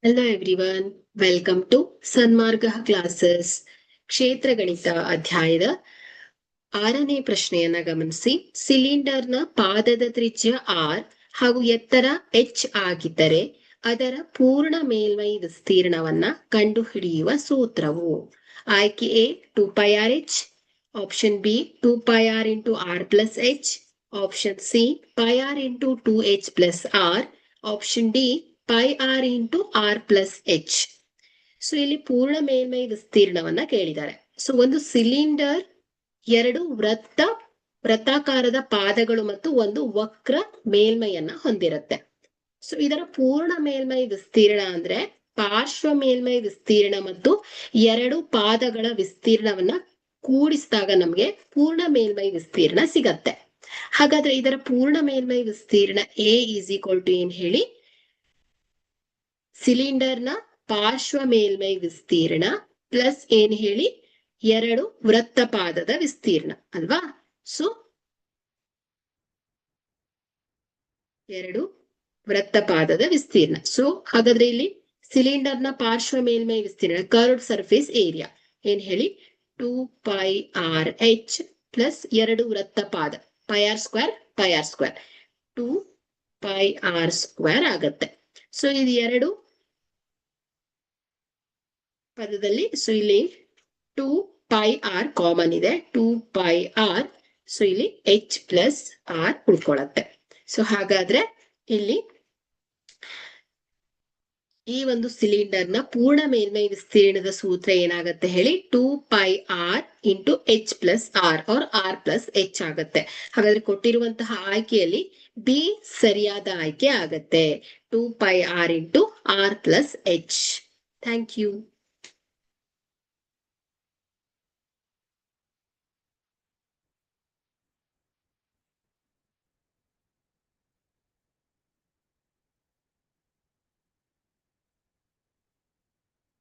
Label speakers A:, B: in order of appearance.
A: Hello everyone, welcome to Sanmarga classes. ಕ್ಷೇತ್ರ ಗಣಿತ ಅಧ್ಯಾಯದ 6ನೇ ಪ್ರಶ್ನೆಯನ್ನ ಗಮನಿಸಿ. ಸಿಲಿಂಡರ್ನ ಪಾದದ ತ್ರಿಜ್ಯ r ಹಾಗೂ ಎತ್ತರ h ಆಗಿದ್ದರೆ ಅದರ ಪೂರ್ಣ ಮೇಲ್ಮೈ ವಿಸ್ತೀರ್ಣವನ್ನ ಕಂಡುಹಿಡಿಯುವ ಸೂತ್ರವು. ಆಯ್ಕೆ A 2πrh, option B 2πr into r plus h, option C πr into 2h plus r, option D πr into r plus h. So ಇಲ್ಲಿ ಪೂರ್ಣ ಮೇಲ್ಮೈ ವಿಸ್ತೀರ್ಣವನ್ನ ಕೇಳಿದ್ದಾರೆ. ಸೊ ಒಂದು ಸಿಲಿಂಡರ್ ಎರಡು ವೃತ್ತಾಕಾರದ ಪಾದಗಳು ಮತ್ತು ಒಂದು ವಕ್ರ ಮೇಲ್ಮೈಯನ್ನ ಹೊಂದಿರುತ್ತೆ. ಸೊ ಇದರ ಪೂರ್ಣ ಮೇಲ್ಮೈ ವಿಸ್ತೀರ್ಣ ಅಂದ್ರೆ ಪಾರ್ಶ್ವ ಮೇಲ್ಮೈ ವಿಸ್ತೀರ್ಣ ಮತ್ತು ಎರಡು ಪಾದಗಳ ವಿಸ್ತೀರ್ಣವನ್ನ ಕೂಡಿಸಿದಾಗ ನಮ್ಗೆ ಪೂರ್ಣ ಮೇಲ್ಮೈ ವಿಸ್ತೀರ್ಣ ಸಿಗತ್ತೆ. ಹಾಗಾದ್ರೆ ಇದರ ಪೂರ್ಣ ಮೇಲ್ಮೈ ವಿಸ್ತೀರ್ಣ ಎ ಈಸ್ ಈಕ್ವಲ್ ಟು ಏನ್ ಹೇಳಿ, ಸಿಲಿಂಡರ್ನ ಪಾರ್ಶ್ವ ಮೇಲ್ಮೈ ವಿಸ್ತೀರ್ಣ ಪ್ಲಸ್ ಏನ್ ಹೇಳಿ, ಎರಡು ವೃತ್ತಪಾದದ ವಿಸ್ತೀರ್ಣ ಅಲ್ವಾ. ಸೊ ಎರಡು ವೃತ್ತಪಾದದ ವಿಸ್ತೀರ್ಣ. ಸೊ ಹಾಗಾದ್ರೆ ಇಲ್ಲಿ ಸಿಲಿಂಡರ್ನ ಪಾರ್ಶ್ವ ಮೇಲ್ಮೈ ವಿಸ್ತೀರ್ಣ ಕರ್ವ್ಡ್ ಸರ್ಫೇಸ್ ಏರಿಯಾ ಏನ್ ಹೇಳಿ 2πrh ಪ್ಲಸ್ ಎರಡು ವೃತ್ತಪಾದ πr ಸ್ಕ್ವೇರ್ 2πr ಸ್ಕ್ವೇರ್ ಆಗತ್ತೆ. ಸೊ ಇದು ಎರಡು ಪದದಲ್ಲಿ ಸೊ ಇಲ್ಲಿ 2πr ಕಾಮನ್ ಇದೆ, 2πr. ಸೊ ಇಲ್ಲಿ h ಪ್ಲಸ್ r ಉಳ್ಕೊಳತ್ತೆ. ಸೊ ಹಾಗಾದ್ರೆ ಇಲ್ಲಿ ಈ ಒಂದು ಸಿಲಿಂಡರ್ನ ಪೂರ್ಣ ಮೇಲ್ಮೈ ವಿಸ್ತೀರ್ಣದ ಸೂತ್ರ ಏನಾಗತ್ತೆ ಹೇಳಿ, 2πr into h plus r or r plus h ಆಗತ್ತೆ. ಹಾಗಾದ್ರೆ ಕೊಟ್ಟಿರುವಂತಹ ಆಯ್ಕೆಯಲ್ಲಿ ಬಿ ಸರಿಯಾದ ಆಯ್ಕೆ ಆಗತ್ತೆ, 2πr into r plus h. Thank you.